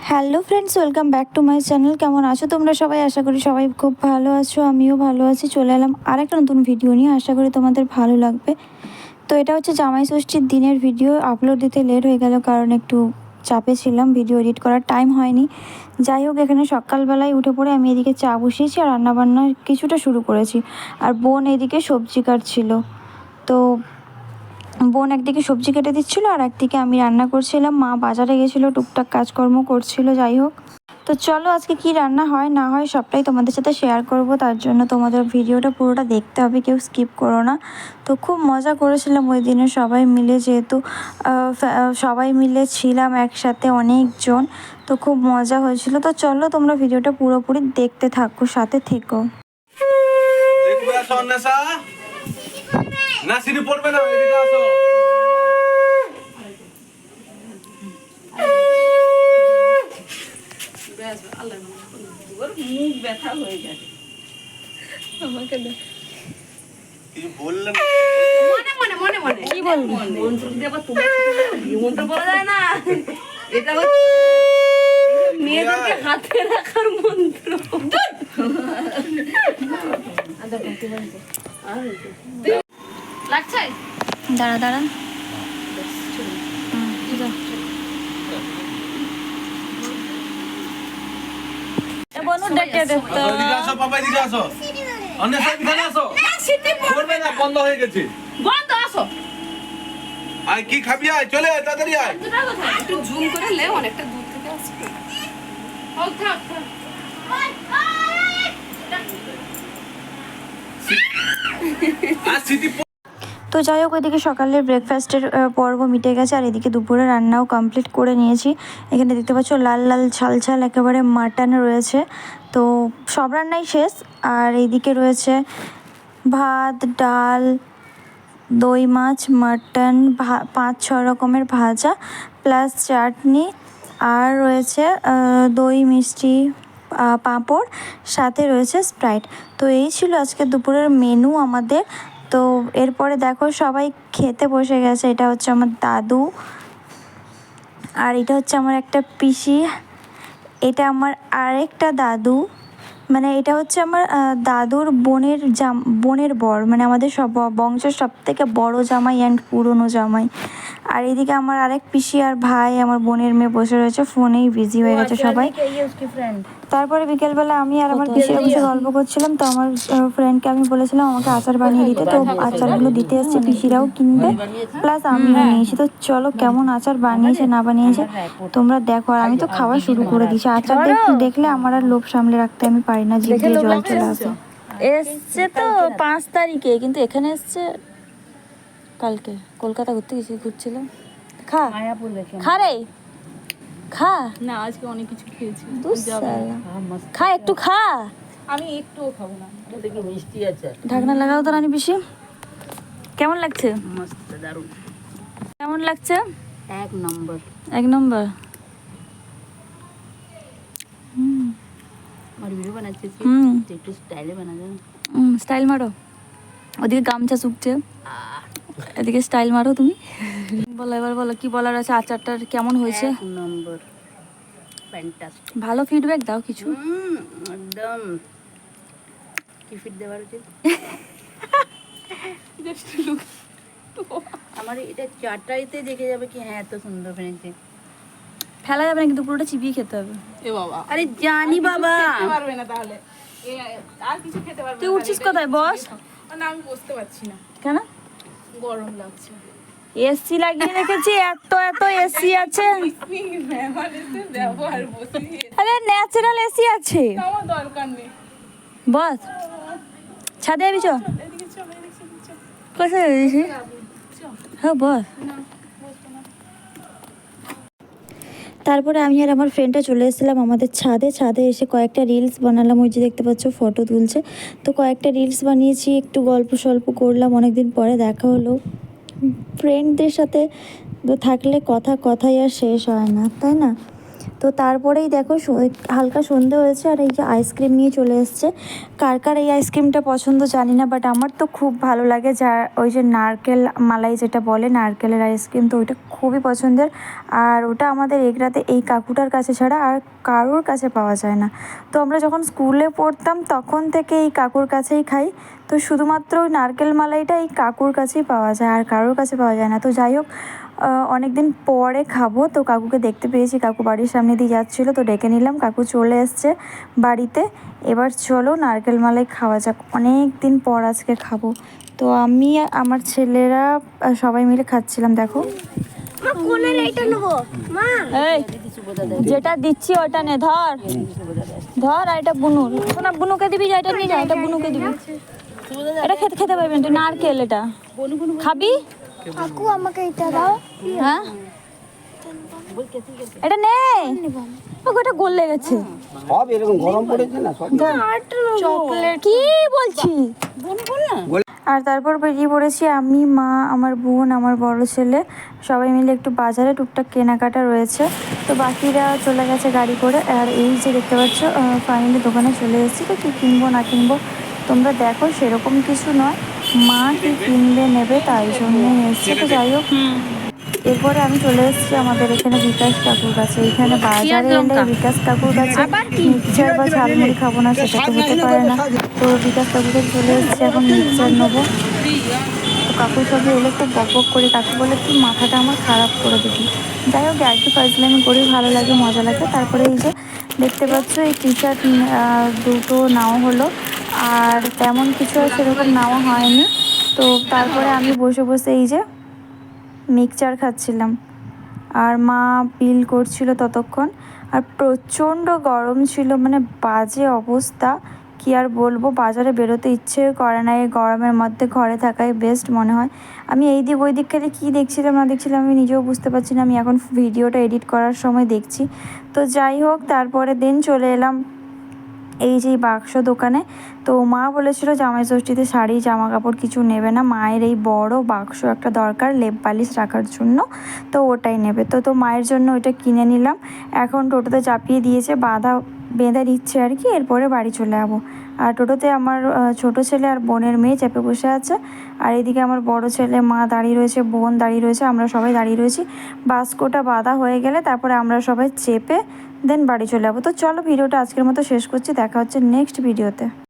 Hello friends, welcome back to my channel. কেমন আছো তোমরা সবাই? আশা করি সবাই খুব ভালো আছো, আমিও ভালো আছি। চলে এলাম আরেকটা নতুন ভিডিও নিয়ে, আশা করি তোমাদের ভালো লাগবে। তো এটা হচ্ছে জামাই ষষ্ঠীর দিনের ভিডিও। আপলোড দিতে লেট হয়ে গেল কারণ একটু চাপে ছিলাম, ভিডিও এডিট করার টাইম হয়নি। যাই হোক, এখানে সকালবেলায় উঠে পড়ে আমি এদিকে চা বসিয়েছি আর রান্নাবান্না কিছুটা শুরু করেছি। আর বোন এদিকে সবজি কাটছিল। তো বোন একদিকে সবজি কেটে দিচ্ছিল আর একদিকে আমি রান্না করছিলাম। মা বাজারে গেছিলো, টুকটাক কাজকর্ম করছিল। যাই হোক, তো চলো আজকে কি রান্না হয় না হয় সবটাই তোমাদের সাথে শেয়ার করব। তার জন্য তোমাদের ভিডিওটা পুরোটা দেখতে হবে, কেউ স্কিপ করো না। তো খুব মজা করেছিলাম ওই দিনে সবাই মিলে, যেহেতু সবাই মিলে ছিলাম একসাথে অনেকজন, তো খুব মজা হয়েছিল। তো চলো তোমরা ভিডিওটা পুরোপুরি দেখতে থাকো, সাথে থেকো। না সিঁড়ি পড়বে না, এদিকে আসো। মুখ ব্যথা হয়ে যায় আমাকে কিছু বললেন মনে মনে মনে মনে কি বলবো? মন্ত্র দিয়ে আবার তোমার মন্ত্র বলা যায় না। এটা হচ্ছে মেয়েদেরকে হাতে রাখার মন্ত্র। লাগছে? দাঁড়া দাঁড়া, এদিকে আসো, বাবা এদিকে আসো। অন্য সব এখানে আসো। পড়বে না, বন্ধ হয়ে গেছে। বন্ধ আসো। আয় কি খাবি? আয় চলে আয়, তাড়াতাড়ি আয়। একটু জুম করে লে, অনেকটা দূর থেকে আসছে। হোক থাক থাক। আর সিটি তো যাই হোক, ওইদিকে সকালের ব্রেকফাস্টের পর্ব মিটে গেছে আর এদিকে দুপুরে রান্নাও কমপ্লিট করে নিয়েছি। এখানে দেখতে পাচ্ছ লাল লাল ঝাল ঝাল একেবারে মাটন রয়েছে। তো সব রান্নাই শেষ। আর এইদিকে রয়েছে ভাত, ডাল, দই মাছ, মাটন, 5-6 রকমের ভাজা, প্লাস চাটনি, আর রয়েছে দই মিষ্টি, পাঁপড়, সাথে রয়েছে স্প্রাইট। তো এই ছিল আজকে দুপুরের মেনু আমাদের। তো এরপরে দেখো সবাই খেতে বসে গেছে। এটা হচ্ছে আমার দাদু, আর এটা হচ্ছে আমার একটা পিসি, এটা আমার আরেকটা দাদু, মানে এটা হচ্ছে আমার দাদুর বোনের বর, মানে আমাদের সব বংশের সব থেকে বড় জামাই অ্যান্ড পুরনো জামাই। আর এদিকে আমার আরেক পিসি আর ভাই, আমার বোনের মেয়ে বসে রয়েছে, ফোনেই বিজি হয়ে গেছে সবাই। তারপরে বিকেলবেলা আমি আর আমার পিসিরা বসে গল্প করছিলাম। তো আমার ফ্রেন্ডকে আমি বলেছিলাম আমাকে আচার বানিয়ে দিতে, তো আচারগুলো দিতে এসছে, পিসিরাও কিনবে, প্লাস আমিও নিয়েছি। তো চলো কেমন আচার বানিয়েছে না বানিয়েছে তোমরা দেখো। আর আমি তো খাওয়া শুরু করে দিয়েছি। আচার দেখলে আমার আর লোভ সামলে রাখতে আমি পারি না, জিভ দিয়ে জল চলে আসে। এসছে তো 5 তারিখে, কিন্তু এখানে এসছে কালকে। কলকাতা ঘুরছিলাম। খা খা রে, খা না, আজকে অনেক কিছু খেয়েছি। খা, একটু খা। আমি একটুও খাবো না। দেখি মিষ্টি আছে, ঢাকনা লাগাও তো রানী পিসি। কেমন লাগছে? মস্ত দারুণ, কেমন লাগছে? এক নম্বর। 1 নম্বর। আমার ভিডিও বানাচ্ছিস কি? তুই একটু স্টাইলে বানাবে না? স্টাইল মারো। ওদিকে গামছা শুকছে, এদিকে স্টাইল মারো তুমি। বলো এবার, বলো কি বলার আছে। আচারটার কেমন হয়েছে? এক নম্বর, ফ্যান্টাস্টিক। ভালো ফিডব্যাক দাও কিছু। একদম কি ফিট দেওয়ার উচিত। আমার এটা চাটাইতে দেখে যাবে কি হ্যাঁ এত সুন্দর বানিয়েছে। ফেলা যাবে না কিন্তু, পুরোটা চিবিয়ে খেতে হবে। এ বাবা, আরে জানি বাবা, পারবে না তাহলে। আর কিছু খেতে পারবে না। তুই উঠছিস কোথায়? বস। না, আমি বসতে পারছি না, কেন? গরম লাগছে। এসি লাগিয়ে রেখেছি, এত এত এসি আছে। মেহমান এসে ব্যবহার বসিয়ে আরে ন্যাচারাল এসি আছে, আমার দরকার নেই। বস। ছাদে যাবি? চল। এদিকে চল, এদিকে চল। কোথায় যাবি? হ্যাঁ বস। তারপরে আমি আর আমার ফ্রেন্ডটা চলে এসেছিলাম আমাদের ছাদে এসে কয়েকটা রিলস বানালাম। ওই যে দেখতে পাচ্ছ ফটো তুলছে, তো কয়েকটা রিলস বানিয়েছি, একটু গল্প সল্প করলাম। অনেকদিন পরে দেখা হলো। ফ্রেন্ডদের সাথে থাকলে কথাই আর শেষ হয় না, তাই না? তো তারপরেই দেখো হালকা সন্ধে হয়েছে আর এই যে আইসক্রিম নিয়ে চলে এসছে। কার কার এই আইসক্রিমটা পছন্দ জানি না, বাট আমার তো খুব ভালো লাগে। যা ওই যে নারকেল মালাই যেটা বলে, নারকেলের আইসক্রিম, তো ওইটা খুবই পছন্দের। আর ওটা আমাদের এগরাতে এই কাকুটার কাছে ছাড়া আর কারোর কাছে পাওয়া যায় না। তো আমরা যখন স্কুলে পড়তাম তখন থেকে এই কাকুর কাছেই খাই। তো শুধুমাত্র ওই নারকেল মালাইটা এই কাকুর কাছেই পাওয়া যায়, আর কারোর কাছে পাওয়া যায় না। তো যাই হোক, অনেক দিন পরে খাবো। তো কাকুকে দেখতে পেয়েছি, কাকু বাড়ির সামনে দিয়ে যাচ্ছিলো, তো ডেকে নিলাম। কাকু চলে এসছে বাড়িতে। এবার চলো নারকেল মালাই খাওয়া যাক, অনেক দিন পর আজকে খাবো। তো আমি আমার ছেলেরা সবাই মিলে খাচ্ছিলাম। দেখো এই যেটা দিচ্ছি ওটা নে, ধর ধর। আর এটা বুনুর, শোনা বুনুকে দিবি, যা এটা নিয়ে যা, এটা বুনুকে দিবি। এটা খেতে খেতে পারবেন তুই, নারকেল এটা খাবি। কাকু আমাকে এটা দাও। হ্যাঁ এটা নে, ওটা গলে গেছে। সব এরকম গরম পড়েছে না, সব চকলেট কি বলছি। আর তারপর বেরিয়ে পড়েছি আমি, মা, আমার বোন, আমার বড় ছেলে, সবাই মিলে একটু বাজারে টুকটাক কেনাকাটা রয়েছে। তো বাকিরা চলে গেছে গাড়ি করে। আর এই যে দেখতে পাচ্ছ ফাইনালি দোকানে চলে এসেছি। তো কী কিনবো না কিনবো তোমরা দেখো, সেরকম কিছু নয়, মা কি কিনবে নেবে তাই জন্যই এসছে। তো যাই হোক, এরপরে আমি চলে এসেছি আমাদের এখানে বিকাশ কাকুর কাছে। এখানে বাজারে এলে বিকাশ কাকুর কাছে মিক্সচার বা ঝালমুড়ি খাবো না সেটা তো হতে পারে না। তো বিকাশ কাকুর কাছে চলে এসেছি, এখন মিক্সচার নেবো। তো কাকুর সঙ্গে এলে খুব বক বক করি, কাকু বলে তুই মাথাটা আমার খারাপ করে দিবি। যাই হোক, আর কি ফাজলামি করি, ভালো লাগে, মজা লাগে। তারপরে এই যে দেখতে পাচ্ছ এই টি শার্ট দুটো নেওয়া হলো, আর তেমন কিছু আর সেরকম নেওয়া হয়নি। তো তারপরে আমি বসে বসে এই যে মিক্সচার খাচ্ছিলাম, আর মা বিল করছিল ততক্ষণ। আর প্রচণ্ড গরম ছিল, মানে বাজে অবস্থা, কি আর বলবো। বাজারে বেরোতে ইচ্ছে করে না, এই গরমের মধ্যে ঘরে থাকাই বেস্ট মনে হয়। আমি এই দিক ওই দিক খেলে কী দেখছিলাম না দেখছিলাম আমি নিজেও বুঝতে পারছি না। আমি এখন ভিডিওটা এডিট করার সময় দেখছি। তো যাই হোক, তারপরে দিন চলে এলাম এই যে বাক্স দোকানে। তো মা বলেছিল জামাই ষষ্ঠীতে শাড়ি জামা কাপড় কিছু নেবে না, মায়ের এই বড় বাক্স একটা দরকার লেপ বালিশ রাখার জন্য, তো ওটাই নেবে। তো মায়ের জন্য ওইটা কিনে নিলাম। এখন টোটোতে চাপিয়ে দিয়েছে, বেঁধে নিচ্ছে আর কি, এরপরে বাড়ি চলে যাবো। আর টোটোতে আমার ছোট ছেলে আর বোনের মেয়ে চেপে বসে আছে, আর এদিকে আমার বড় ছেলে, মা দাঁড়িয়ে রয়েছে, বোন দাঁড়িয়ে রয়েছে, আমরা সবাই দাঁড়িয়ে রয়েছি। বাস্কটা বাঁধা হয়ে গেলে তারপরে আমরা সবাই চেপে দেন বাড়ি চলে যাবো। তো চলো ভিডিওটা আজকের মতো শেষ করছি, দেখা হচ্ছে নেক্সট ভিডিওতে।